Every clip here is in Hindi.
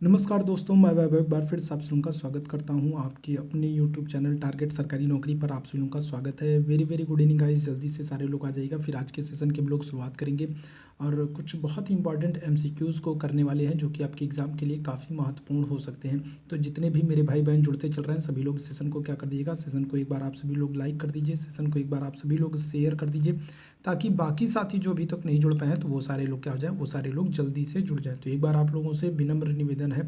नमस्कार दोस्तों, मैं वैभव एक बार फिर से आप सभी लोगों का स्वागत करता हूं आपके अपने यूट्यूब चैनल टारगेट सरकारी नौकरी पर। आप सभी लोगों का स्वागत है। Very very good evening guys. जल्दी से सारे लोग आ जाइएगा। फिर आज के सेशन के हम लोग शुरुआत करेंगे और कुछ बहुत ही इंपॉर्टेंट एमसीक्यूज़ को करने वाले हैं जो कि आपके एग्जाम के लिए काफ़ी महत्वपूर्ण हो सकते हैं। तो जितने भी मेरे भाई बहन जुड़ते चल रहे हैं सभी लोग सेशन को क्या कर दीजिएगा, सेशन को एक बार आप सभी लोग लाइक कर दीजिए, सेशन को एक बार आप सभी लोग शेयर कर दीजिए ताकि बाकी साथी जो अभी तक नहीं जुड़ पाए हैं तो वो सारे लोग क्या हो जाए, वो सारे लोग जल्दी से जुड़ जाएं। तो एक बार आप लोगों से विनम्र निवेदन है,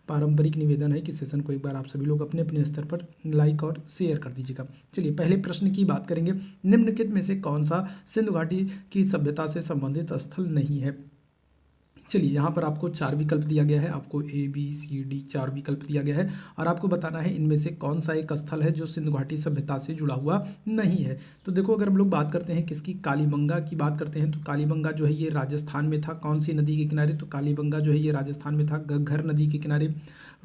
पारंपरिक निवेदन है कि सेशन को एक बार आप सभी लोग अपने अपने स्तर पर लाइक और शेयर कर दीजिएगा। चलिए पहले प्रश्न की बात करेंगे। निम्नलिखित में से कौन सा सिंधु घाटी की सभ्यता से संबंधित स्थल नहीं है। चलिए यहाँ पर आपको चार विकल्प दिया गया है, आपको ABCD चार विकल्प दिया गया है और आपको बताना है इनमें से कौन सा एक स्थल है जो सिंधु घाटी सभ्यता से जुड़ा हुआ नहीं है। तो देखो, अगर हम लोग बात करते हैं किसकी, कालीबंगा की बात करते हैं तो कालीबंगा जो है ये राजस्थान में था। कौन सी नदी के किनारे, तो कालीबंगा जो है ये राजस्थान में था, घग्गर नदी के किनारे।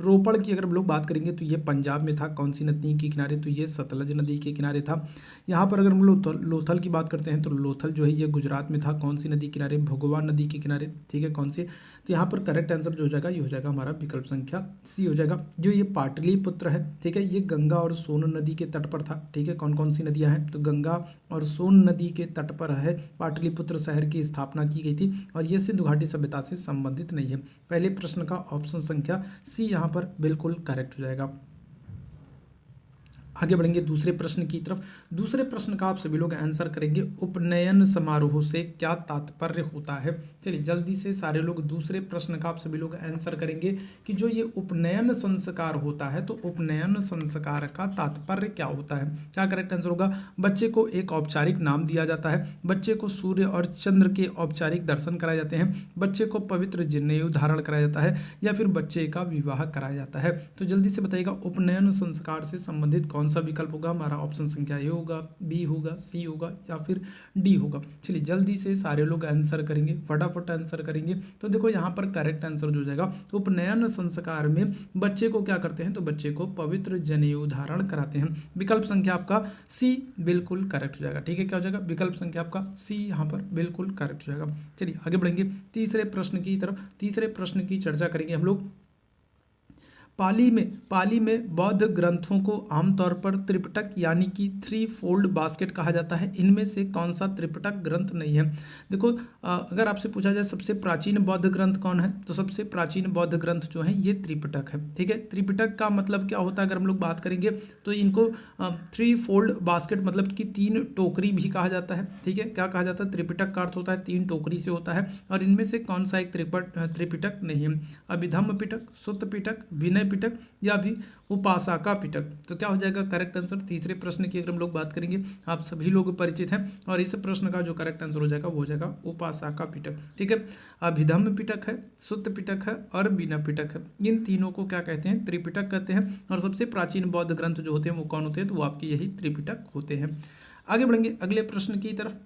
रोपड़ की अगर हम लोग बात करेंगे तो ये पंजाब में था। कौन सी नदी के किनारे, तो ये सतलज नदी के किनारे था। यहाँ पर अगर हम लोथल की बात करते हैं तो लोथल जो है ये गुजरात में था। कौन सी नदी किनारे, भगवान नदी के किनारे। ठीक है, कौन सी, तो यहाँ पर करेक्ट आंसर जो हो जाएगा ये हो जाएगा हमारा विकल्प संख्या सी हो जाएगा। जो ये पाटलिपुत्र है, ठीक है, ये गंगा और सोन नदी के तट पर था। ठीक है, कौन कौन सी नदियाँ हैं, तो गंगा और सोन नदी के तट पर है पाटलिपुत्र शहर की स्थापना की गई थी और ये सिंधु घाटी सभ्यता से संबंधित नहीं है। पहले प्रश्न का ऑप्शन संख्या सी यहाँ पर बिल्कुल करेक्ट हो जाएगा। आगे बढ़ेंगे दूसरे प्रश्न की तरफ। दूसरे प्रश्न का आप सभी लोग आंसर करेंगे, उपनयन समारोह से क्या तात्पर्य होता है। चलिए जल्दी से सारे लोग दूसरे प्रश्न का आप सभी लोग आंसर करेंगे कि जो ये उपनयन संस्कार होता है तो उपनयन संस्कार का तात्पर्य क्या होता है। क्या करेक्ट आंसर होगा, बच्चे को एक औपचारिक नाम दिया जाता है, बच्चे को सूर्य और चंद्र के औपचारिक दर्शन कराए जाते हैं, बच्चे को पवित्र जनेऊ धारण कराया जाता है या फिर बच्चे का विवाह कराया जाता है। तो जल्दी से बताइएगा उपनयन संस्कार से संबंधित कौन सा विकल्प होगा। हमारा ऑप्शन संख्या ए होगा, बी होगा, सी होगा या फिर डी होगा। चलिए जल्दी से सारे लोग आंसर करेंगे, फटाफट आंसर करेंगे। तो देखो यहाँ पर करेक्ट आंसर जो हो जाएगा, उपनयन संस्कार में बच्चे को क्या करते हैं, तो बच्चे को पवित्र जनेऊ धारण कराते हैं। विकल्प संख्या आपका सी बिल्कुल करेक्ट हो जाएगा। ठीक है, क्या हो जाएगा, विकल्प संख्या आपका सी यहाँ पर बिल्कुल करेक्ट हो जाएगा। चलिए आगे बढ़ेंगे तीसरे प्रश्न की तरफ। तीसरे प्रश्न की चर्चा करेंगे हम लोग। पाली में बौद्ध ग्रंथों को आमतौर पर त्रिपिटक यानी कि थ्री फोल्ड बास्केट कहा जाता है। इनमें से कौन सा त्रिपिटक ग्रंथ नहीं है। देखो, अगर आपसे पूछा जाए सबसे प्राचीन बौद्ध ग्रंथ कौन है, तो सबसे प्राचीन बौद्ध ग्रंथ जो है ये त्रिपिटक है। ठीक है, त्रिपिटक का मतलब क्या होता है अगर हम लोग बात करेंगे तो इनको थ्री फोल्ड बास्केट मतलब कि तीन टोकरी भी कहा जाता है। ठीक है, क्या कहा जाता है, त्रिपिटक का अर्थ होता है तीन टोकरी से होता है और इनमें से कौन सा एक त्रिपिटक नहीं है। अभिधम्म पिटक, सुत्त पिटक, विनय पिटक या भी उपासका पिटक। तो क्या हो जाएगा करेक्ट आंसर। तीसरे प्रश्न की अगर हम लोग बात करेंगे, आप सभी लोग परिचित हैं और इस प्रश्न का जो करेक्ट आंसर हो जाएगा वो हो जाएगा उपासका पिटक। ठीक है, अभिधम्म पिटक है, सुत्त पिटक है और विनय पिटक है। इन तीनों को क्या कहते हैं, त्रिपिटक कहते हैं और सबसे प्राचीन बौद्ध ग्रंथ जो होते हैं वो कौन होते हैं, तो वो आपके यही त्रिपिटक होते हैं। आगे बढ़ेंगे अगले प्रश्न की तरफ।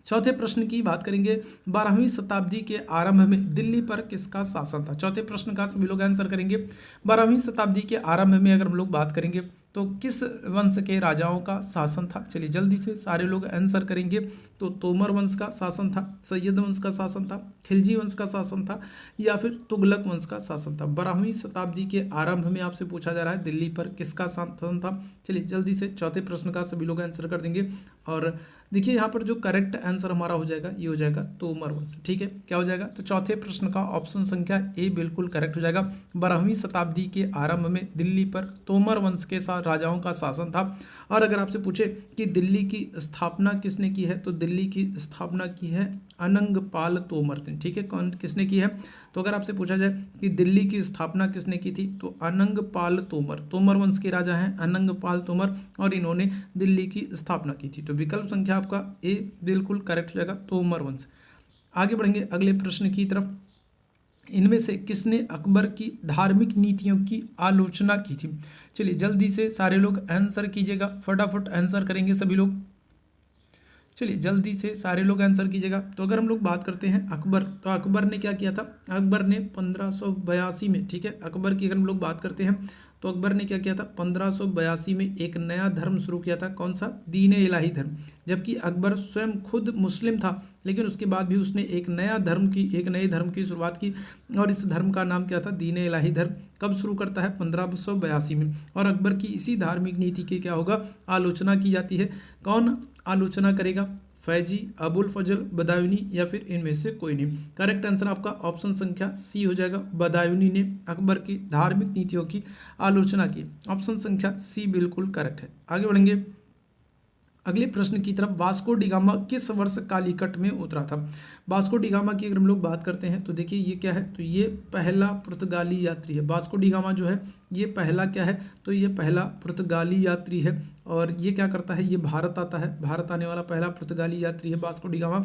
चौथे प्रश्न की बात करेंगे, 12वीं शताब्दी के आरंभ में दिल्ली पर किसका शासन था। चौथे प्रश्न का सभी लोग आंसर करेंगे। 12वीं शताब्दी के आरंभ में अगर हम लोग बात करेंगे तो किस वंश के राजाओं का शासन था। चलिए जल्दी से सारे लोग आंसर करेंगे। तो तोमर वंश का शासन था, सैयद वंश का शासन था, खिलजी वंश का शासन था या फिर तुगलक वंश का शासन था। 12वीं शताब्दी के आरंभ में आपसे पूछा जा रहा है दिल्ली पर किसका शासन था। चलिए जल्दी से चौथे प्रश्न का सभी लोग आंसर कर देंगे और देखिए यहाँ पर जो करेक्ट आंसर हमारा हो जाएगा ये हो जाएगा तोमर वंश। ठीक है, क्या हो जाएगा, तो चौथे प्रश्न का ऑप्शन संख्या ए बिल्कुल करेक्ट हो जाएगा। 12वीं शताब्दी के आरंभ में दिल्ली पर तोमर वंश के साथ राजाओं का शासन था। और अगर आपसे पूछे कि दिल्ली की स्थापना किसने की है, तो दिल्ली की स्थापना की है अनंगपाल तोमर ने। ठीक है, कौन किसने की है, तो अगर आपसे पूछा जाए कि दिल्ली की स्थापना किसने की थी, तो अनंगपाल तोमर, तोमर वंश के राजा हैं अनंगपाल तोमर और इन्होंने दिल्ली की स्थापना की थी। तो विकल्प संख्या आपका ए बिल्कुल करेक्ट हो जाएगा, तोमर वंश। आगे बढ़ेंगे अगले प्रश्न की तरफ। इनमें से किसने अकबर की धार्मिक नीतियों की आलोचना की थी। चलिए जल्दी से सारे लोग आंसर कीजिएगा, फटाफट आंसर करेंगे सभी लोग। चलिए जल्दी से सारे लोग आंसर कीजिएगा। तो अगर हम लोग बात करते हैं अकबर, तो अकबर ने क्या किया था, अकबर ने 1582 में, ठीक है, अकबर की अगर हम लोग बात करते हैं तो अकबर ने क्या किया था, 1582 में एक नया धर्म शुरू किया था। कौन सा? दीन इलाही धर्म। जबकि अकबर स्वयं खुद मुस्लिम था, लेकिन उसके बाद भी उसने एक नए धर्म की शुरुआत की, और इस धर्म का नाम क्या था? दीन इलाही धर्म। कब शुरू करता है? 1582 में। और अकबर की इसी धार्मिक नीति की क्या होगा? आलोचना की जाती है। कौन आलोचना करेगा? फैजी, अबुल फजल, बदायूनी, या फिर इनमें से कोई नहीं। करेक्ट आंसर आपका ऑप्शन संख्या सी हो जाएगा। बदायूनी ने अकबर की धार्मिक नीतियों की आलोचना की। ऑप्शन संख्या सी बिल्कुल करेक्ट है। आगे बढ़ेंगे अगले प्रश्न की तरफ। वास्को डी गामा किस वर्ष कालीकट में उतरा था? वास्को डी गामा की अगर हम लोग बात करते हैं तो देखिए ये क्या है, तो ये पहला पुर्तगाली यात्री है। वास्को डी गामा जो है ये पहला क्या है, तो ये पहला पुर्तगाली यात्री है। और ये क्या करता है, ये भारत आता है। भारत आने वाला पहला पुर्तगाली यात्री है वास्को डी गामा।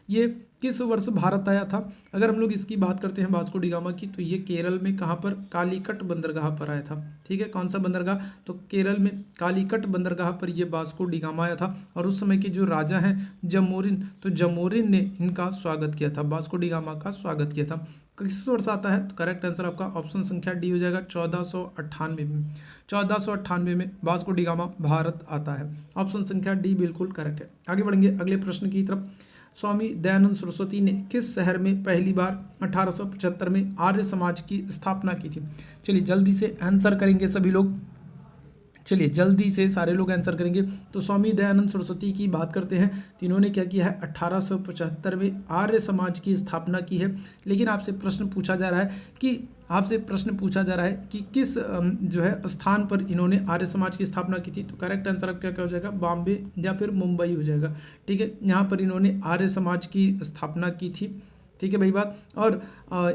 ये किस वर्ष भारत आया था? अगर हम लोग इसकी बात करते हैं वास्को डी गामा की, तो ये केरल में कहाँ पर? कालीकट बंदरगाह पर आया था। ठीक है, कौन सा बंदरगाह? तो केरल में कालीकट बंदरगाह पर ये वास्को डी गामा आया था। और उस समय के जो राजा हैं जमोरिन, तो जमोरिन ने इनका स्वागत किया था, वास्को डी गामा का स्वागत किया था। किस वर्ष आता है? तो करेक्ट आंसर आपका ऑप्शन संख्या डी हो जाएगा, 1498 में। 1498 में वास्को डी गामा भारत आता है। ऑप्शन संख्या डी बिल्कुल करेक्ट है। आगे बढ़ेंगे अगले प्रश्न की तरफ। स्वामी दयानंद सरस्वती ने किस शहर में पहली बार 1875 में आर्य समाज की स्थापना की थी? चलिए जल्दी से आंसर करेंगे सभी लोग। चलिए जल्दी से सारे लोग आंसर करेंगे। तो स्वामी दयानंद सरस्वती की बात करते हैं तो इन्होंने क्या किया है? 1875 में आर्य समाज की स्थापना की है। लेकिन आपसे प्रश्न पूछा जा रहा है कि किस जो है स्थान पर इन्होंने आर्य समाज की स्थापना की थी? तो करेक्ट आंसर आपका क्या हो जाएगा? बॉम्बे या फिर मुंबई हो जाएगा। ठीक है, यहाँ पर इन्होंने आर्य समाज की स्थापना की थी। ठीक है भाई बात। और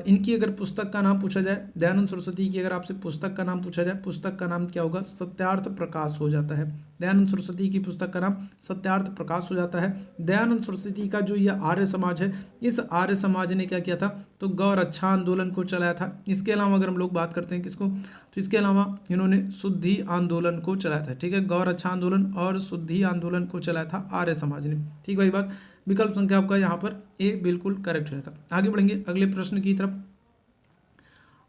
इनकी अगर पुस्तक का नाम पूछा जाए, दयानंद सरस्वती की अगर आपसे पुस्तक का नाम पूछा जाए, पुस्तक का नाम क्या होगा? सत्यार्थ प्रकाश हो जाता है। दयानंद सरस्वती की पुस्तक का नाम सत्यार्थ प्रकाश हो जाता है। दयानंद सरस्वती का जो यह आर्य समाज है, इस आर्य समाज ने क्या किया था? तो गौ रक्षा आंदोलन को चलाया था। इसके अलावा अगर हम लोग बात करते हैं किसको, तो इसके अलावा इन्होंने शुद्धि आंदोलन को चलाया था। ठीक है, गौ रक्षा आंदोलन और शुद्धि आंदोलन को चलाया था आर्य समाज ने। ठीक भाई बात। विकल्प संख्या आपका यहाँ पर ए बिल्कुल करेक्ट हो जाएगा। आगे बढ़ेंगे अगले प्रश्न की तरफ।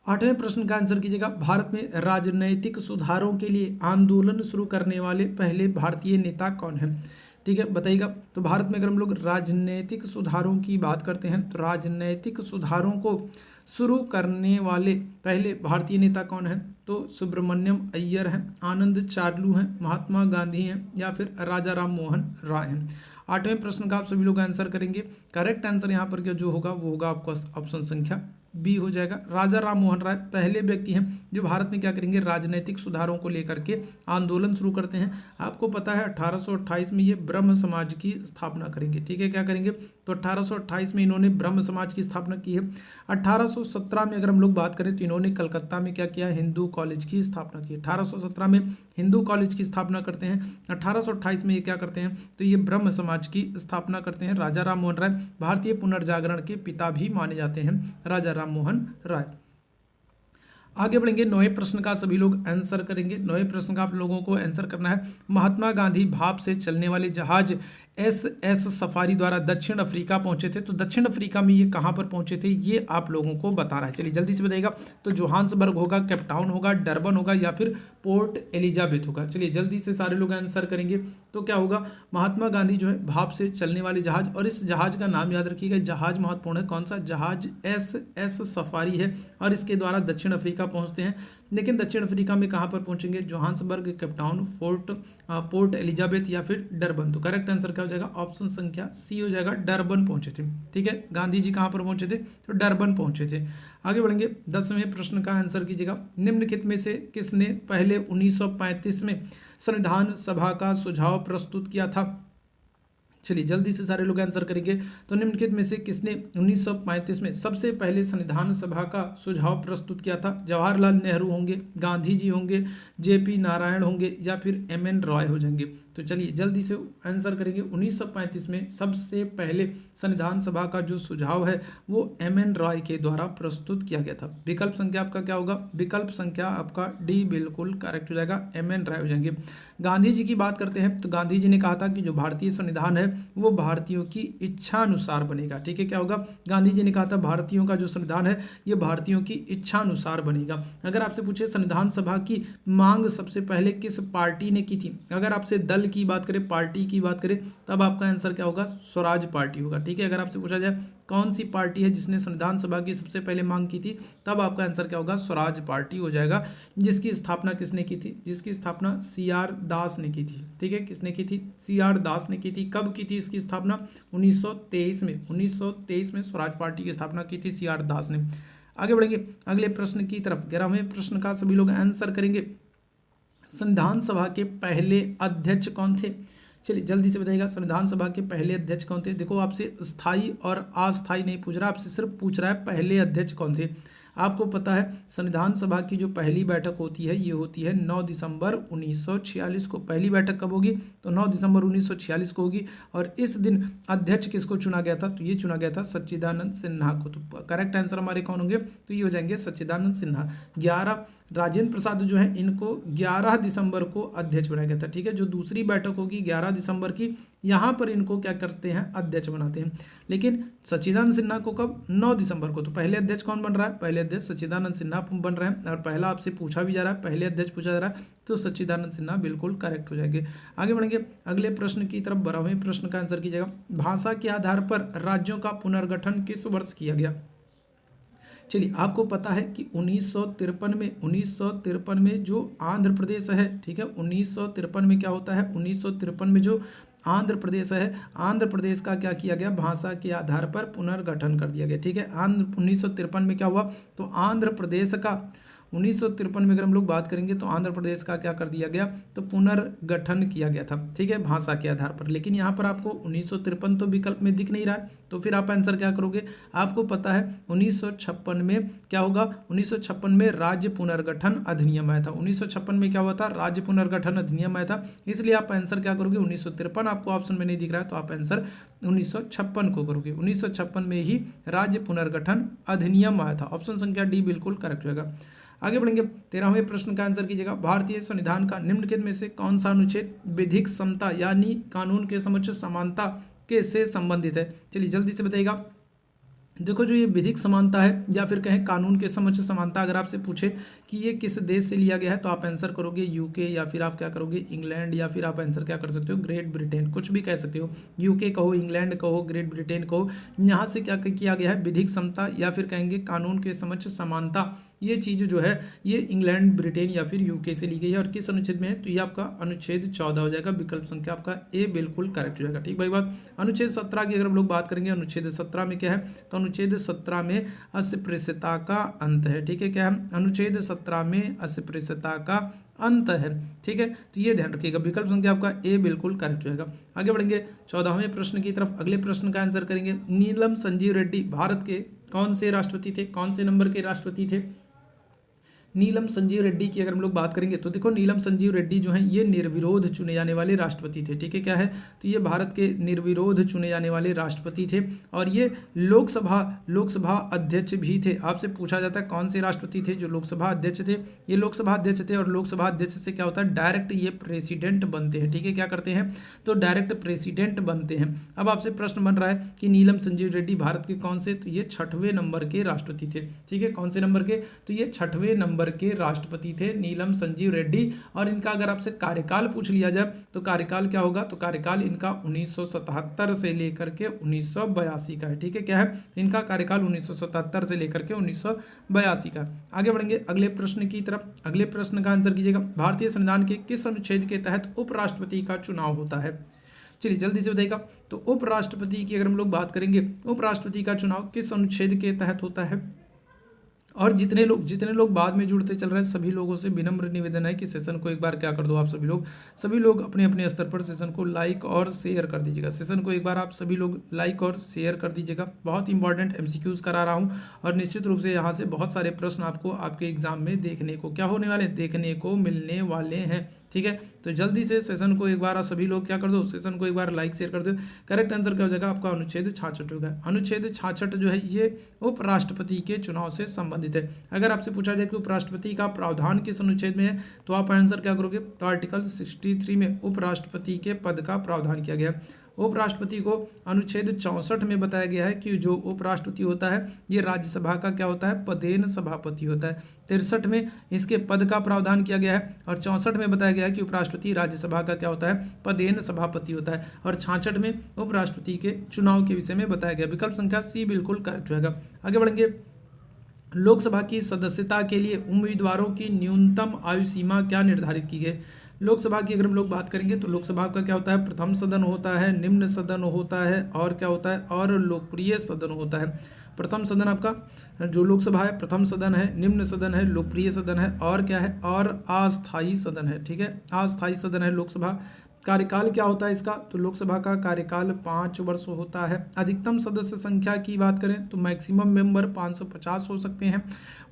8वें प्रश्न का आंसर कीजिएगा। भारत में राजनैतिक सुधारों के लिए आंदोलन शुरू करने वाले पहले भारतीय नेता कौन हैं? ठीक है, बताइएगा। तो भारत में अगर हम लोग राजनैतिक सुधारों की बात करते हैं तो राजनैतिक सुधारों को शुरू करने वाले पहले भारतीय नेता कौन हैं? तो सुब्रमण्यम अय्यर हैं, आनंद चार्लू हैं, महात्मा गांधी हैं, या फिर राजा राम मोहन राय हैं। 8वें प्रश्न का आप सभी लोग आंसर करेंगे। करेक्ट आंसर यहाँ पर क्या जो होगा वो होगा आपका ऑप्शन संख्या बी हो जाएगा। राजा राम मोहन राय पहले व्यक्ति हैं जो भारत में क्या करेंगे? राजनीतिक सुधारों को लेकर के आंदोलन शुरू करते हैं। आपको पता है 1828 में ये ब्रह्म समाज की स्थापना करेंगे। ठीक है, क्या करेंगे? तो 1828 में इन्होंने ब्रह्म समाज की स्थापना की है। 1817 में अगर हम लोग बात करें तो इन्होंने कलकत्ता में क्या किया? हिंदू कॉलेज की स्थापना की। 1817 में हिंदू कॉलेज की स्थापना करते हैं। 1828 में ये क्या करते हैं? तो ये ब्रह्म समाज की स्थापना करते हैं। राजा राम मोहन राय भारतीय पुनर्जागरण के पिता भी माने जाते हैं, राजा राम मोहन राय। आगे बढ़ेंगे। 9वें प्रश्न का सभी लोग आंसर करेंगे। 9वें प्रश्न का आप लोगों को आंसर करना है। महात्मा गांधी भाप से चलने वाले जहाज एस सफारी द्वारा दक्षिण अफ्रीका पहुंचे थे। तो दक्षिण अफ्रीका में ये कहां पर पहुंचे थे ये आप लोगों को बताना है। चलिए जल्दी से बताइएगा। तो जोहान्सबर्ग होगा, केपटाउन होगा, डरबन होगा, या फिर पोर्ट एलिजाबेथ होगा। चलिए जल्दी से सारे लोग आंसर करेंगे। तो क्या होगा? महात्मा गांधी जो है भाप से चलने वाले जहाज, और इस जहाज का नाम याद रखिएगा, जहाज महत्वपूर्ण है। कौन सा जहाज? एस सफारी है, और इसके द्वारा दक्षिण अफ्रीका पहुंचते हैं। लेकिन दक्षिण अफ्रीका में कहां पर पहुंचेंगे? जोहान्सबर्ग, केपटाउन, पोर्ट एलिजाबेथ, या फिर डरबन। तो करेक्ट आंसर क्या हो जाएगा? ऑप्शन संख्या सी हो जाएगा, डरबन पहुंचे थे। ठीक है, गांधी जी कहां पर पहुंचे थे? तो डरबन पहुंचे थे। आगे बढ़ेंगे। 10वें प्रश्न का आंसर कीजिएगा। निम्नलिखित में से किसने पहले 1935 में संविधान सभा का सुझाव प्रस्तुत किया था? चलिए जल्दी से सारे लोग आंसर करेंगे। तो निम्नलिखित में से किसने 1935 में सबसे पहले संविधान सभा का सुझाव प्रस्तुत किया था? जवाहरलाल नेहरू होंगे, गांधी जी होंगे, जेपी नारायण होंगे, या फिर एमएन रॉय हो जाएंगे? तो चलिए जल्दी से आंसर करेंगे। 1935 में सबसे पहले संविधान सभा का जो सुझाव है वो एमएन रॉय के द्वारा प्रस्तुत किया गया था। विकल्प संख्या आपका क्या होगा? विकल्प संख्या आपका डी बिल्कुल करेक्ट हो जाएगा, एमएन रॉय हो जाएंगे। गांधी जी की बात करते हैं तो गांधी जी ने कहा था कि जो भारतीय संविधान है वो भारतीयों की इच्छा अनुसार बनेगा। ठीक है, क्या होगा, गांधी जी ने कहा था भारतीयों का जो संविधान है ये भारतीयों की इच्छा अनुसार बनेगा। अगर आपसे पूछे संविधान सभा की मांग सबसे पहले किस पार्टी ने की थी, अगर आपसे दल की बात करें, पार्टी की बात करें, तब आपका आंसर क्या होगा, स्वराज पार्टी होगा। ठीक है, अगर आपसे पूछा जाए कौन सी पार्टी है जिसने संविधान सभा की सबसे पहले मांग की थी, तब आपका आंसर क्या होगा, स्वराज पार्टी हो जाएगा। जिसकी स्थापना किसने की थी, जिसकी स्थापना CR दास ने की थी। ठीक है, किसने की थी, CR दास ने की थी। कब की थी इसकी स्थापना, 1923 में, 1923 में स्वराज पार्टी की स्थापना की थी CR दास ने। आगे बढ़ेंगे अगले प्रश्न की तरफ। 11वें प्रश्न का सभी लोग आंसर करेंगे। संविधान सभा के पहले अध्यक्ष कौन थे, चलिए जल्दी से बताइएगा, संविधान सभा के पहले अध्यक्ष कौन थे। देखो आपसे स्थायी और अस्थायी नहीं पूछ रहा, आपसे सिर्फ पूछ रहा है पहले अध्यक्ष कौन थे। आपको पता है संविधान सभा की जो पहली बैठक होती है ये होती है 9 दिसंबर 1946 को। पहली बैठक कब होगी, तो 9 दिसंबर 1946 को होगी। और इस दिन अध्यक्ष किसको चुना गया था, तो ये चुना गया था सच्चिदानंद सिन्हा को। तो करेक्ट आंसर हमारे कौन होंगे, तो ये हो जाएंगे सच्चिदानंद सिन्हा। 11 राजेंद्र प्रसाद जो है इनको 11 दिसंबर को अध्यक्ष बनाया गया था। ठीक है, जो दूसरी बैठक होगी 11 दिसंबर की, यहाँ पर इनको क्या करते हैं, अध्यक्ष बनाते हैं। लेकिन सच्चिदानंद सिन्हा को कब, 9 दिसंबर को। तो पहले अध्यक्ष कौन बन रहा है, पहले अध्यक्ष सच्चिदानंद सिन्हा बन रहे हैं। और पहला आपसे पूछा भी जा रहा है, पहले अध्यक्ष पूछा जा रहा है, तो सच्चिदानंद सिन्हा बिल्कुल करेक्ट हो जाएंगे। आगे बढ़ेंगे अगले प्रश्न की तरफ। 12वें प्रश्न का आंसर कीजिएगा। भाषा के आधार पर राज्यों का पुनर्गठन किस वर्ष किया गया। चलिए आपको पता है कि 1953 में जो आंध्र प्रदेश है, ठीक है, 1953 में क्या होता है, 1953 में जो आंध्र प्रदेश है, आंध्र प्रदेश का क्या किया गया, भाषा के आधार पर पुनर्गठन कर दिया गया। ठीक है, 1953 में क्या हुआ, तो आंध्र प्रदेश का 1953 में अगर हम लोग बात करेंगे तो आंध्र प्रदेश का क्या कर दिया गया, तो पुनर्गठन किया गया था। ठीक है, भाषा के आधार पर। लेकिन यहाँ पर आपको 1953 तो विकल्प में दिख नहीं रहा है, तो फिर आप आंसर क्या करोगे। आपको पता है 1956 में क्या होगा, 1956 में राज्य पुनर्गठन अधिनियम आया था। 1956 में क्या हुआ था, राज्य पुनर्गठन अधिनियम आया था। इसलिए आप आंसर क्या करोगे, 1953 आपको ऑप्शन में नहीं दिख रहा है, तो आप आंसर 1956 को करोगे। 1956 में ही राज्य पुनर्गठन अधिनियम आया था। ऑप्शन संख्या डी बिल्कुल करेक्ट हो जाएगा। आगे बढ़ेंगे 13वें प्रश्न का आंसर कीजिएगा। भारतीय संविधान का निम्नलिखित में से कौन सा अनुच्छेद विधिक समता यानी कानून के समक्ष समानता के से संबंधित है। चलिए जल्दी से बताइएगा। देखो जो ये विधिक समानता है या फिर कहें कानून के समक्ष समानता, अगर आपसे पूछे कि ये किस देश से लिया गया है, तो आप आंसर करोगे यूके, या फिर आप क्या करोगे इंग्लैंड, या फिर आप आंसर क्या कर सकते हो ग्रेट ब्रिटेन, कुछ भी कह सकते हो। यूके कहो, इंग्लैंड कहो, ग्रेट ब्रिटेन कहो, यहाँ से क्या किया गया है, विधिक समता या फिर कहेंगे कानून के समक्ष समानता, ये चीज़ जो है ये इंग्लैंड, ब्रिटेन या फिर यूके से ली गई है। और किस अनुच्छेद में है, तो ये आपका अनुच्छेद 14 हो जाएगा। विकल्प संख्या आपका ए बिल्कुल करेक्ट हो जाएगा। ठीक भाई बात। अनुच्छेद 17 की अगर हम लोग बात करेंगे, अनुच्छेद 17 में क्या है, तो अनुच्छेद 17 में अस्पृश्यता का अंत है। ठीक है, क्या है, अनुच्छेद 17 में अस्पृश्यता का अंत है। ठीक है, तो ये ध्यान रखिएगा। विकल्प संख्या आपका ए बिल्कुल करेक्ट हो जाएगा। आगे बढ़ेंगे 14वें प्रश्न की तरफ। अगले प्रश्न का आंसर करेंगे। नीलम संजीव रेड्डी भारत के कौन से राष्ट्रपति थे, कौन से नंबर के राष्ट्रपति थे। नीलम संजीव रेड्डी की अगर हम लोग बात करेंगे तो देखो नीलम संजीव रेड्डी जो हैं ये निर्विरोध चुने जाने वाले राष्ट्रपति थे। ठीक है, क्या है, तो ये भारत के निर्विरोध चुने जाने वाले राष्ट्रपति थे। और ये लोकसभा अध्यक्ष भी थे। आपसे पूछा जाता है कौन से राष्ट्रपति थे जो लोकसभा अध्यक्ष थे, ये लोकसभा अध्यक्ष थे। और लोकसभा अध्यक्ष से क्या होता है, डायरेक्ट ये प्रेसिडेंट बनते हैं। ठीक है, क्या करते हैं, तो डायरेक्ट प्रेसिडेंट बनते हैं। अब आपसे प्रश्न बन रहा है कि नीलम संजीव रेड्डी भारत के कौन से, तो ये 6वें नंबर के राष्ट्रपति थे। ठीक है, कौन से नंबर के, तो ये 6वें नंबर के राष्ट्रपति थे नीलम संजीव रेड्डी। और इनका अगर आपसे कार्यकाल पूछ लिया जाए तो कार्यकाल क्या होगा, तो कार्यकाल इनका 1977 से लेकर के 1982 का है। ठीक है, क्या है, इनका कार्यकाल 1977 से लेकर के 1982 का। आगे बढ़ेंगे अगले प्रश्न की तरफ। अगले प्रश्न का आंसर कीजिएगा। भारतीय संविधान के किस अनुच्छेद के तहत उपराष्ट्रपति का चुनाव होता है। चलिए जल्दी से बताइएगा। तो उपराष्ट्रपति की अगर हम लोग बात करेंगे, उपराष्ट्रपति का चुनाव किस अनुच्छेद के तहत होता है। और जितने लोग बाद में जुड़ते चल रहे हैं सभी लोगों से विनम्र निवेदन है कि सेशन को एक बार क्या कर दो, आप सभी लोग अपने अपने स्तर पर सेशन को लाइक और शेयर कर दीजिएगा। सेशन को एक बार आप सभी लोग लाइक और शेयर कर दीजिएगा। बहुत इंपॉर्टेंट MCQs करा रहा हूँ और निश्चित रूप से यहाँ से बहुत सारे प्रश्न आपको आपके एग्जाम में देखने को क्या होने वाले, देखने को मिलने वाले हैं। ठीक है, तो जल्दी से सेशन को एक बार सभी लोग क्या कर दो, सेशन को एक बार लाइक शेयर कर दो। करेक्ट आंसर क्या हो जाएगा आपका अनुच्छेद 66 होगा। अनुच्छेद 66 जो है ये उपराष्ट्रपति के चुनाव से संबंधित है। अगर आपसे पूछा जाए कि उपराष्ट्रपति का प्रावधान किस अनुच्छेद में है तो आप आंसर क्या करोगे, तो आर्टिकल 63 में उपराष्ट्रपति के पद का प्रावधान किया गया। उपराष्ट्रपति को अनुच्छेद 64 में बताया गया है कि जो उपराष्ट्रपति होता है ये राज्यसभा का क्या होता है, पदेन सभापति होता है। 63 में इसके पद का प्रावधान किया गया है और 64 में बताया गया है कि उपराष्ट्रपति राज्यसभा का क्या होता है, पदेन सभापति होता है। और 66 में उपराष्ट्रपति के चुनाव के विषय में बताया गया। विकल्प संख्या सी बिल्कुल करेक्ट होगा। आगे बढ़ेंगे। लोकसभा की सदस्यता के लिए उम्मीदवारों की न्यूनतम आयु सीमा क्या निर्धारित की गई। लोकसभा की अगर हम लोग बात करेंगे तो लोकसभा का क्या होता है, प्रथम सदन होता है, निम्न सदन होता है और क्या होता है, और लोकप्रिय सदन होता है। प्रथम सदन आपका जो लोकसभा है प्रथम सदन है, निम्न सदन है, लोकप्रिय सदन है और क्या है, और अस्थायी सदन है। ठीक है, अस्थायी सदन है लोकसभा। कार्यकाल क्या होता है इसका, तो लोकसभा का कार्यकाल 5 वर्ष होता है। अधिकतम सदस्य संख्या की बात करें तो मैक्सिमम मेंबर 550 हो सकते हैं।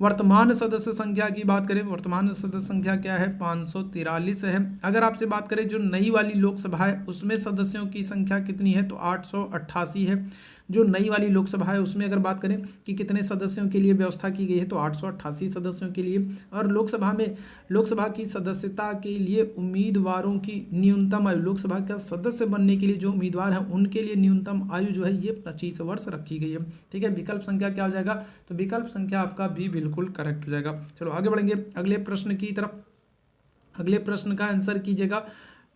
वर्तमान सदस्य संख्या की बात करें, वर्तमान सदस्य संख्या क्या है, 543 है। अगर आपसे बात करें जो नई वाली लोकसभा है उसमें सदस्यों की संख्या कितनी है, तो 888 है। जो नई वाली लोकसभा है उसमें अगर बात करें कि कितने सदस्यों के लिए व्यवस्था की गई है तो 888 सदस्यों के लिए। और लोकसभा में लोकसभा की सदस्यता के लिए उम्मीदवारों की न्यूनतम आयु, लोकसभा का सदस्य बनने के लिए जो उम्मीदवार हैं उनके लिए न्यूनतम आयु जो है ये 25 वर्ष रखी गई है। ठीक है, विकल्प संख्या क्या हो जाएगा, तो विकल्प संख्या आपका भी बिल्कुल करेक्ट हो जाएगा। चलो आगे बढ़ेंगे अगले प्रश्न की तरफ। अगले प्रश्न का आंसर कीजिएगा,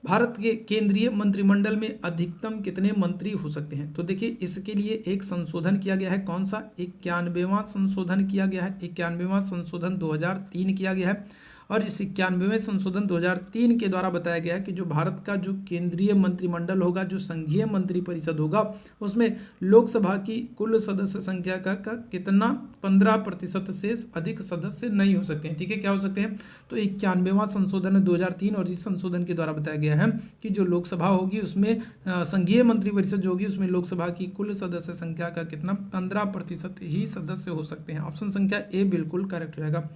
भारत के केंद्रीय मंत्रिमंडल में अधिकतम कितने मंत्री हो सकते हैं। तो देखिए इसके लिए एक संशोधन किया गया है, कौन सा, 91वां संशोधन किया गया है। 91वां संशोधन 2003 किया गया है और इस 91वें संशोधन 2003 के द्वारा बताया गया है कि जो भारत का जो केंद्रीय मंत्रिमंडल होगा, जो संघीय मंत्रिपरिषद होगा, उसमें लोकसभा की कुल सदस्य संख्या का कितना 15% से अधिक सदस्य नहीं हो सकते हैं। ठीक है, क्या हो सकते हैं, तो 91वां संशोधन है 2003 और इस संशोधन के द्वारा बताया गया है कि जो लोकसभा होगी उसमें संघीय मंत्रिपरिषद जो होगी उसमें लोकसभा की कुल सदस्य संख्या का कितना 15% ही सदस्य हो सकते हैं। ऑप्शन संख्या ए बिल्कुल करेक्ट हो जाएगा।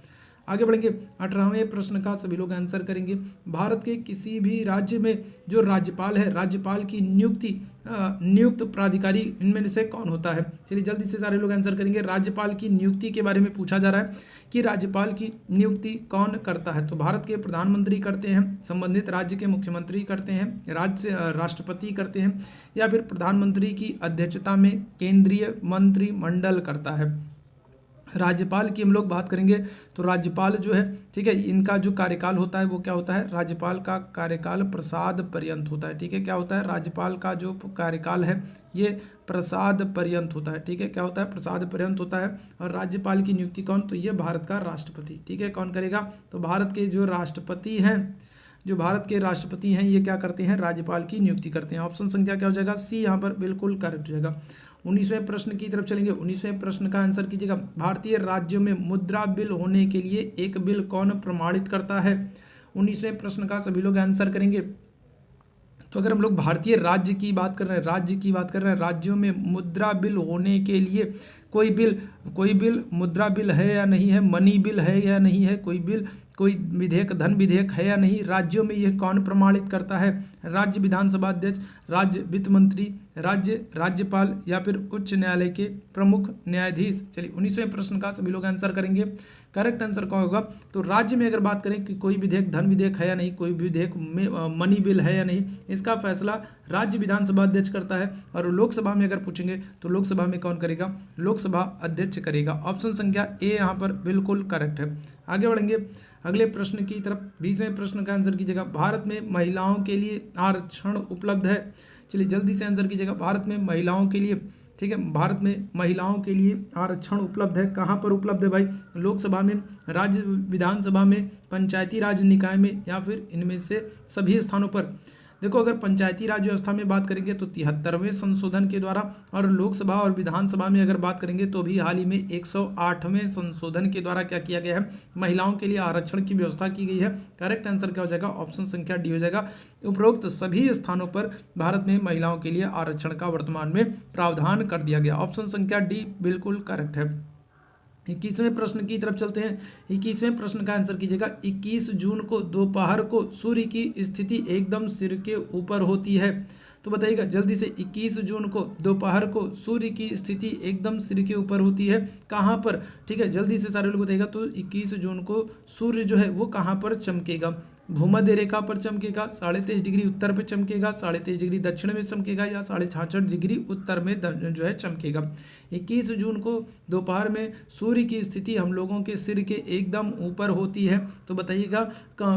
आगे बढ़ेंगे। 18वें प्रश्न का सभी लोग आंसर करेंगे। भारत के किसी भी राज्य में जो राज्यपाल है, राज्यपाल की नियुक्त प्राधिकारी इनमें से कौन होता है। चलिए जल्दी से सारे लोग आंसर करेंगे। राज्यपाल की नियुक्ति के बारे में पूछा जा रहा है कि राज्यपाल की नियुक्ति कौन करता है। तो भारत के प्रधानमंत्री करते हैं, संबंधित राज्य के मुख्यमंत्री करते हैं, राष्ट्रपति करते हैं, या फिर प्रधानमंत्री की अध्यक्षता में केंद्रीय मंत्रिमंडल करता है। राज्यपाल की हम लोग बात करेंगे तो राज्यपाल जो है, ठीक है, इनका जो कार्यकाल होता है वो क्या होता है, राज्यपाल का कार्यकाल प्रसाद पर्यंत होता है। ठीक है, क्या होता है, राज्यपाल का जो कार्यकाल है ये प्रसाद पर्यंत होता है। ठीक है, क्या होता है, प्रसाद पर्यंत होता है। और राज्यपाल की नियुक्ति कौन, तो ये भारत का राष्ट्रपति। ठीक है, कौन करेगा, तो भारत के जो राष्ट्रपति हैं, जो भारत के राष्ट्रपति हैं ये क्या करते हैं, राज्यपाल की नियुक्ति करते हैं। ऑप्शन संख्या क्या हो जाएगा, सी यहाँ पर बिल्कुल करेक्ट हो जाएगा। 19वें प्रश्न की तरफ चलेंगे। 19वें प्रश्न का आंसर कीजिएगा। भारतीय राज्यों में मुद्रा बिल होने के लिए एक बिल कौन प्रमाणित करता है। 19वें प्रश्न का सभी लोग आंसर करेंगे। तो अगर हम लोग भारतीय राज्य की बात कर रहे हैं, राज्यों में मुद्रा बिल होने के लिए कोई बिल मुद्रा बिल है या नहीं है, मनी बिल है या नहीं है, कोई विधेयक, धन विधेयक है या नहीं, राज्यों में यह कौन प्रमाणित करता है, राज्य विधानसभा अध्यक्ष, राज्य वित्त मंत्री, राज्यपाल या फिर उच्च न्यायालय के प्रमुख न्यायाधीश। चलिए 19वें प्रश्न का सभी लोग आंसर करेंगे। करेक्ट आंसर क्या होगा, तो राज्य में अगर बात करें कि कोई विधेयक धन विधेयक है या नहीं, कोई विधेयक में मनी बिल है या नहीं, इसका फैसला राज्य विधानसभा अध्यक्ष करता है। और लोकसभा में अगर पूछेंगे तो लोकसभा में कौन करेगा, लोकसभा अध्यक्ष करेगा। ऑप्शन संख्या ए यहाँ पर बिल्कुल करेक्ट है। आगे बढ़ेंगे अगले प्रश्न की तरफ। 20वें प्रश्न का आंसर कीजिएगा। भारत में महिलाओं के लिए आरक्षण उपलब्ध है। चलिए जल्दी से आंसर कीजिएगा। भारत में महिलाओं के लिए, ठीक है, भारत में महिलाओं के लिए आरक्षण उपलब्ध है। कहाँ पर उपलब्ध है भाई, लोकसभा में, राज्य विधानसभा में, पंचायती राज निकाय में, या फिर इनमें से सभी स्थानों पर। देखो अगर पंचायती राज व्यवस्था में बात करेंगे तो 73वें संशोधन के द्वारा, और लोकसभा और विधानसभा में अगर बात करेंगे तो भी हाल ही में 108वें संशोधन के द्वारा क्या किया गया है, महिलाओं के लिए आरक्षण की व्यवस्था की गई है। करेक्ट आंसर क्या हो जाएगा, ऑप्शन संख्या डी हो जाएगा। उपरोक्त सभी स्थानों पर भारत में महिलाओं के लिए आरक्षण का वर्तमान में प्रावधान कर दिया गया। ऑप्शन संख्या डी बिल्कुल करेक्ट है। 21वें प्रश्न की तरफ चलते हैं। 21वें प्रश्न का आंसर कीजिएगा। 21 जून को दोपहर को सूर्य की स्थिति एकदम सिर के ऊपर होती है। तो बताइएगा जल्दी से, 21 जून को दोपहर को सूर्य की स्थिति एकदम सिर के ऊपर होती है, कहाँ पर? ठीक है, जल्दी से सारे लोग बताइएगा। तो 21 जून को सूर्य जो है वो कहाँ पर चमकेगा? भूमध्य रेखा पर चमकेगा, 23.5 डिग्री उत्तर पे चमकेगा, 23.5 डिग्री दक्षिण में चमकेगा, या 66.5 डिग्री उत्तर में जो है चमकेगा। 21 जून को दोपहर में सूर्य की स्थिति हम लोगों के सिर के एकदम ऊपर होती है। तो बताइएगा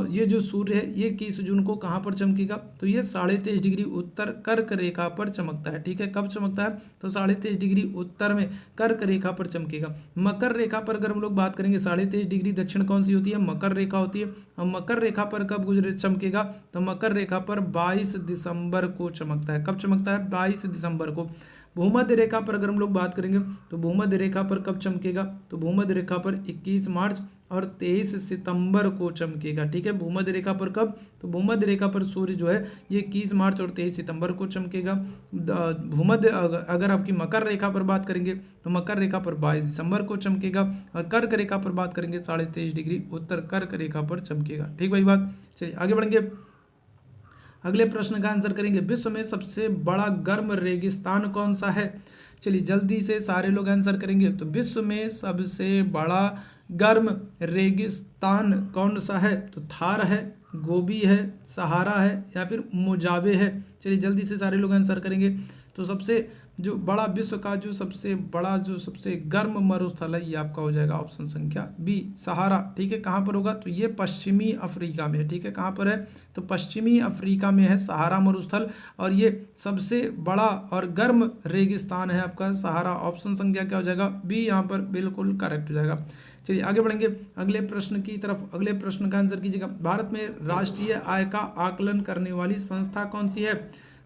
ये जो सूर्य है ये 21 जून को कहाँ पर चमकेगा? तो ये 23.5 डिग्री उत्तर कर्क रेखा पर चमकता है। ठीक है, कब चमकता है? तो 23.5 डिग्री उत्तर में कर्क रेखा पर चमकेगा। मकर रेखा पर अगर हम लोग बात करेंगे, 23.5 डिग्री दक्षिण कौन सी होती है? मकर रेखा होती है। और मकर रेखा पर कब गुजरे चमकेगा? तो मकर रेखा पर 22 दिसंबर को चमकता है। कब चमकता है? 22 दिसंबर को। भूमध्य रेखा पर अगर हम लोग बात करेंगे तो भूमध्य रेखा पर कब चमकेगा? तो भूमध्य रेखा पर 21 मार्च और 23 सितंबर को चमकेगा। ठीक है, भूमध्य रेखा पर कब? तो भूमध्य रेखा पर सूर्य जो है ये 21 मार्च और 23 सितंबर को चमकेगा। भूमध्य अगर आपकी मकर रेखा पर बात करेंगे तो मकर रेखा पर 22 दिसंबर को चमकेगा। और कर्क रेखा पर बात करेंगे 23.5 डिग्री उत्तर कर्क रेखा पर चमकेगा। ठीक भाई बात। चलिए आगे बढ़ेंगे, अगले प्रश्न का आंसर करेंगे। विश्व में सबसे बड़ा गर्म रेगिस्तान कौन सा है? चलिए जल्दी से सारे लोग आंसर करेंगे। तो विश्व में सबसे बड़ा गर्म रेगिस्तान कौन सा है? तो थार है, गोबी है, सहारा है, या फिर मोजावे है। चलिए जल्दी से सारे लोग आंसर करेंगे। तो सबसे जो बड़ा विश्व का जो सबसे बड़ा जो सबसे गर्म मरुस्थल है ये आपका हो जाएगा ऑप्शन संख्या बी, सहारा। ठीक है, कहाँ पर होगा? तो ये पश्चिमी अफ्रीका में है। ठीक है, कहाँ पर है? तो पश्चिमी अफ्रीका में है सहारा मरुस्थल, और ये सबसे बड़ा और गर्म रेगिस्तान है आपका सहारा। ऑप्शन संख्या क्या हो जाएगा? बी यहाँ पर बिल्कुल करेक्ट हो जाएगा। चलिए आगे बढ़ेंगे अगले प्रश्न की तरफ। अगले प्रश्न का आंसर कीजिएगा। भारत में राष्ट्रीय आय का आकलन करने वाली संस्था कौन सी है?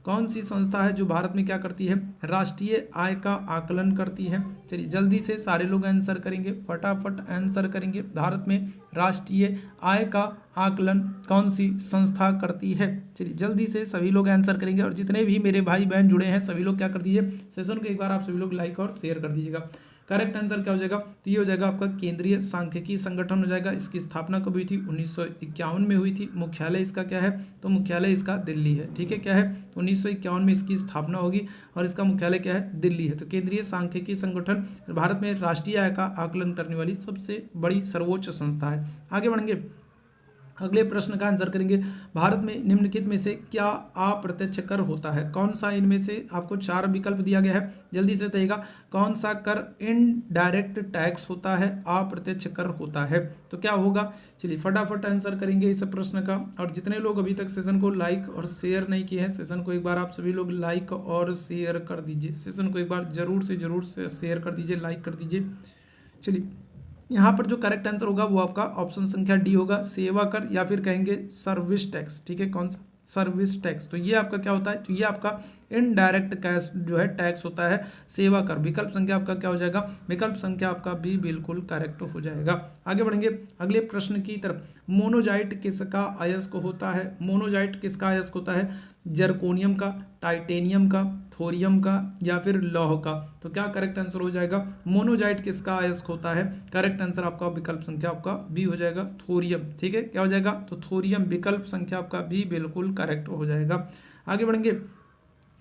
कौन सी संस्था है जो भारत में क्या करती है? राष्ट्रीय आय का आकलन करती है। चलिए जल्दी से सारे लोग आंसर करेंगे, फटाफट आंसर करेंगे। भारत में राष्ट्रीय आय का आकलन कौन सी संस्था करती है? चलिए जल्दी से सभी लोग आंसर करेंगे, और जितने भी मेरे भाई बहन जुड़े हैं सभी लोग क्या कर दीजिए, सेशन को एक बार आप सभी लोग लाइक और शेयर कर दीजिएगा। करेक्ट आंसर क्या हो जाएगा? तो ये हो जाएगा आपका केंद्रीय सांख्यिकी संगठन हो जाएगा। इसकी स्थापना कब हुई थी? 1951 में हुई थी। मुख्यालय इसका क्या है? तो मुख्यालय इसका दिल्ली है। ठीक है, क्या है? 1951 में इसकी स्थापना होगी और इसका मुख्यालय क्या है? दिल्ली है। तो केंद्रीय सांख्यिकी संगठन भारत में राष्ट्रीय आय का आकलन करने वाली सबसे बड़ी सर्वोच्च संस्था है। आगे बढ़ेंगे, अगले प्रश्न का आंसर करेंगे। भारत में निम्नलिखित में से क्या अप्रत्यक्ष कर होता है? कौन सा इनमें से? आपको 4 विकल्प दिया गया है, जल्दी से बताइएगा। कौन सा कर इनडायरेक्ट टैक्स होता है, अप्रत्यक्ष कर होता है? तो क्या होगा? चलिए फटाफट आंसर करेंगे इस प्रश्न का। और जितने लोग अभी तक सेशन को लाइक और शेयर नहीं किए हैं, सेशन को एक बार आप सभी लोग लाइक और शेयर कर दीजिए। सेशन को एक बार जरूर से शेयर कर दीजिए, लाइक कर दीजिए। चलिए यहाँ पर जो करेक्ट आंसर होगा वो आपका ऑप्शन संख्या डी होगा, सेवा कर, या फिर कहेंगे सर्विस टैक्स। ठीक है, कौन सा? Service tax. तो ये आपका क्या होता है? तो ये आपका इनडायरेक्ट कैश जो है टैक्स होता है, सेवा कर। विकल्प संख्या आपका क्या हो जाएगा? विकल्प संख्या आपका बी बिल्कुल करेक्ट हो जाएगा। आगे बढ़ेंगे अगले प्रश्न की तरफ। मोनोजाइट किसका अयस्क होता है? मोनोजाइट किसका अयस्क होता है? जर्कोनियम का, टाइटेनियम का, थोरियम का, या फिर लौह का? तो क्या करेक्ट आंसर हो जाएगा? मोनोजाइट किसका अयस्क होता है? करेक्ट आंसर आपका विकल्प संख्या आपका बी हो जाएगा, थोरियम। ठीक है, क्या हो जाएगा? तो थोरियम। विकल्प संख्या आपका बी बिल्कुल करेक्ट हो जाएगा। आगे बढ़ेंगे,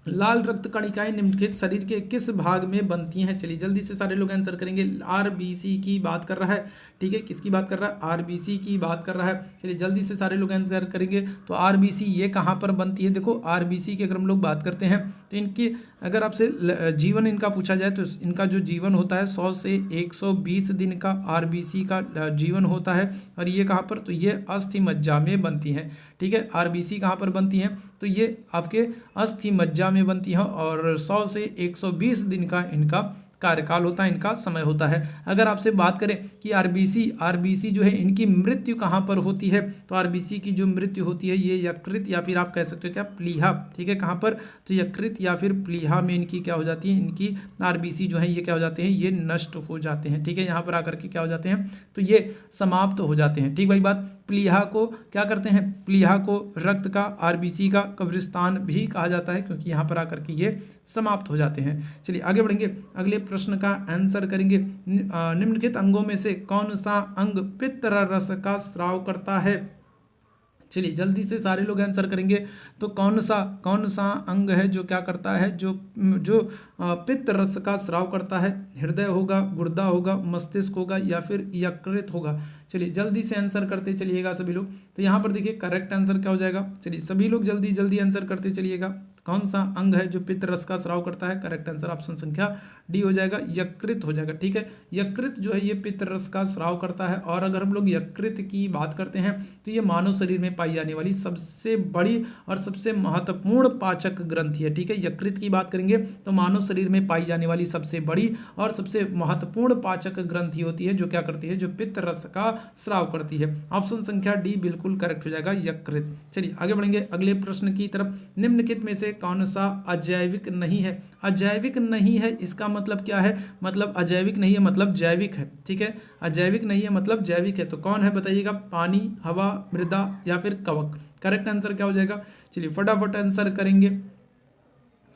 लाल रक्त कणिकाएं निम्नलिखित शरीर के किस भाग में बनती हैं? चलिए जल्दी से सारे लोग आंसर करेंगे। आरबीसी की बात कर रहा है। ठीक है, किसकी बात कर रहा है? आरबीसी की बात कर रहा है। चलिए जल्दी से सारे लोग आंसर करेंगे। तो आरबीसी ये कहाँ पर बनती है? देखो आरबीसी की अगर हम लोग बात करते हैं तो इनकी अगर आपसे जीवन इनका पूछा जाए तो इनका जो जीवन होता है 100 से 120 दिन का आरबीसी का जीवन होता है। और ये कहाँ पर? तो ये अस्थि मज्जा में बनती हैं। ठीक है, आरबीसी कहाँ पर बनती हैं? तो ये आपके अस्थि मज्जा में बनती हैं, और 100 से 120 दिन का इनका कार्यकाल होता है, इनका समय होता है। अगर आपसे बात करें कि आरबीसी जो है इनकी मृत्यु कहाँ पर होती है, तो आरबीसी की जो मृत्यु होती है ये यकृत या फिर आप कह सकते हो क्या, प्लीहा। ठीक है, कहाँ पर? तो यकृत या फिर प्लीहा में इनकी क्या हो जाती है? इनकी आरबीसी जो है ये क्या हो जाते हैं? ये नष्ट हो जाते हैं। ठीक है, यहाँ पर आकर के क्या हो जाते हैं? तो ये समाप्त हो जाते हैं। ठीक भाई बात। प्लीहा को क्या करते हैं? प्लीहा को रक्त का, आरबीसी का कब्रिस्तान भी कहा जाता है, क्योंकि यहाँ पर आकर के ये समाप्त हो जाते हैं। चलिए आगे बढ़ेंगे, अगले प्रश्न का आंसर करेंगे। निम्नलिखित अंगों में से कौन सा अंग पित्त रस का स्राव करता है? चलिए जल्दी से सारे लोग आंसर करेंगे। तो कौन सा अंग है जो क्या करता है, जो जो पित्त रस का स्राव करता है? हृदय होगा, गुर्दा होगा, मस्तिष्क होगा या फिर यकृत होगा? चलिए जल्दी से आंसर करते चलिएगा सभी लोग। तो यहाँ पर देखिए करेक्ट आंसर क्या हो जाएगा। चलिए सभी लोग जल्दी जल्दी आंसर करते चलिएगा। कौन सा अंग है जो पित्त रस का स्राव करता है? करेक्ट आंसर ऑप्शन संख्या डी हो जाएगा, यकृत हो जाएगा। ठीक है, यकृत जो है ये पित्त रस का स्राव करता है। और अगर हम लोग यकृत की बात करते हैं तो ये मानव शरीर में पाई जाने वाली सबसे बड़ी और सबसे महत्वपूर्ण पाचक ग्रंथि है। ठीक है, यकृत की बात करेंगे तो मानव शरीर में पाई जाने वाली सबसे बड़ी और सबसे महत्वपूर्ण पाचक ग्रंथि होती है, जो क्या करती है, जो पित्त रस का स्राव करती है। ऑप्शन संख्या डी बिल्कुल करेक्ट हो जाएगा, यकृत। चलिए आगे बढ़ेंगे अगले प्रश्न की तरफ। निम्नलिखित में से कौन सा अजैविक नहीं है? अजैविक नहीं है इसका मतलब क्या है? मतलब अजैविक नहीं है मतलब जैविक है। ठीक है, अजैविक नहीं है मतलब जैविक है। तो कौन है बताइएगा? पानी, हवा, मृदा या फिर कवक? करेक्ट आंसर क्या हो जाएगा? चलिए फटाफट आंसर करेंगे।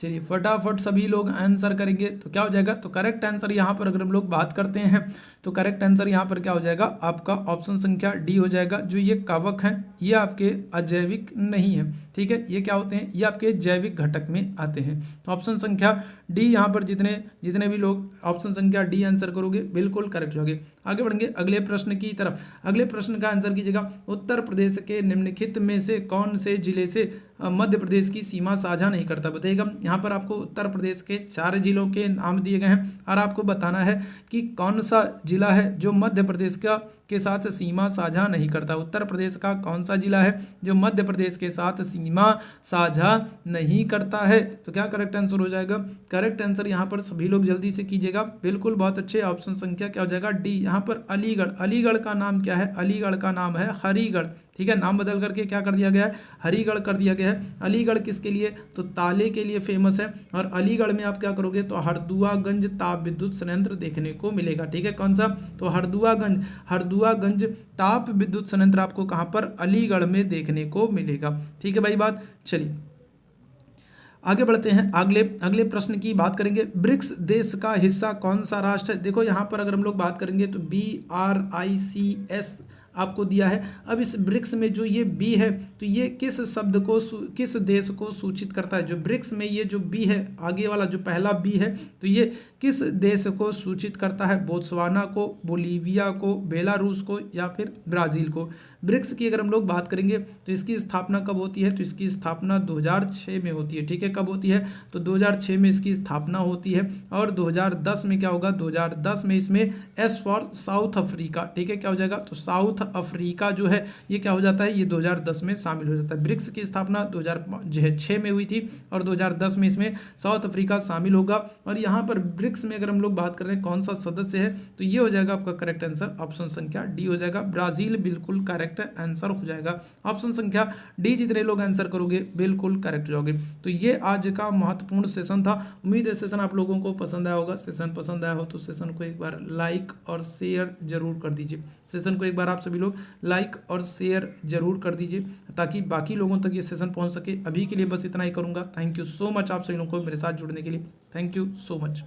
चलिए फटाफट सभी लोग आंसर करेंगे तो क्या हो जाएगा? तो करेक्ट आंसर यहाँ पर अगर हम लोग बात करते हैं तो करेक्ट आंसर यहाँ पर क्या हो जाएगा? आपका ऑप्शन संख्या डी हो जाएगा। जो ये कवक हैं ये आपके अजैविक नहीं है। ठीक है, ये क्या होते हैं? ये आपके जैविक घटक में आते हैं। तो ऑप्शन संख्या डी यहाँ पर जितने भी लोग ऑप्शन संख्या डी आंसर करोगे बिल्कुल करेक्ट होगे। आगे बढ़ेंगे अगले प्रश्न की तरफ। अगले प्रश्न का आंसर कीजिएगा। उत्तर प्रदेश के निम्नलिखित में से कौन से जिले से मध्य प्रदेश की सीमा साझा नहीं करता? बताइएगा। यहाँ पर आपको उत्तर प्रदेश के 4 जिलों के नाम दिए गए हैं और आपको बताना है कि कौन सा जिला है जो मध्य प्रदेश के साथ सीमा साझा नहीं करता। उत्तर प्रदेश का कौन सा जिला है जो मध्य प्रदेश के साथ सीमा साझा नहीं करता है? तो क्या करेक्ट आंसर हो जाएगा? करेक्ट आंसर यहाँ पर सभी लोग जल्दी से कीजिएगा। बिल्कुल बहुत अच्छे। ऑप्शन संख्या क्या हो जाएगा? डी। यहाँ पर अलीगढ़। अलीगढ़ का नाम क्या है? अलीगढ़ का नाम है हरिगढ़। ठीक है, नाम बदल करके क्या कर दिया गया है? हरिगढ़ कर दिया गया है। अलीगढ़ किसके लिए? तो ताले के लिए फेमस है। और अलीगढ़ में आप क्या करोगे? तो हरदुआगंज ताप विद्युत संयंत्र देखने को मिलेगा। ठीक है, कौन सा? तो हरदुआगंज ताप विद्युत संयंत्र आपको कहाँ पर? अलीगढ़ में देखने को मिलेगा। ठीक है भाई बात। चलिए आगे बढ़ते हैं। अगले प्रश्न की बात करेंगे। ब्रिक्स देश का हिस्सा कौन सा राष्ट्र है? देखो यहाँ पर अगर हम लोग बात करेंगे तो BRICS आपको दिया है। अब इस ब्रिक्स में जो ये बी है तो ये किस शब्द को किस देश को सूचित करता है? जो ब्रिक्स में ये जो बी है, आगे वाला जो पहला बी है, तो ये किस देश को सूचित करता है? बोत्सवाना को, बोलीविया को, बेलारूस को या फिर ब्राज़ील को? ब्रिक्स की अगर हम लोग बात करेंगे तो इसकी स्थापना कब होती है? तो इसकी स्थापना 2006 में होती है। ठीक है, कब होती है? तो 2006 में इसकी स्थापना होती है। और 2010 में क्या होगा? 2010 में इसमें एस फॉर साउथ अफ्रीका। ठीक है, क्या हो जाएगा? तो साउथ अफ्रीका जो है ये क्या हो जाता है? ये 2010 में शामिल हो जाता है। ब्रिक्स की स्थापना 2006 में हुई थी और 2010 में इसमें साउथ अफ्रीका शामिल होगा। और यहाँ पर ब्रिक्स में अगर हम लोग बात कर रहे हैं कौन सा सदस्य है, तो ये हो जाएगा आपका करेक्ट आंसर। ऑप्शन संख्या डी हो जाएगा, ब्राजील बिल्कुल करेक्ट आंसर हो जाएगा। ऑप्शन संख्या डी जितने लोग आंसर करोगे बिल्कुल करेक्ट हो जाओगे। तो ये आज का महत्वपूर्ण सेशन था। उम्मीद है सेशन आप लोगों को पसंद आया होगा। सेशन पसंद आया हो तो सेशन को एक बार लाइक और शेयर जरूर कर दीजिए। सेशन को एक बार आप सभी लोग लाइक और शेयर जरूर कर दीजिए ताकि बाकी लोगों तक ये सेशन पहुंच सके। अभी के लिए बस इतना ही करूंगा। थैंक यू सो मच आप सभी लोगों को मेरे साथ जुड़ने के लिए। Thank you so much.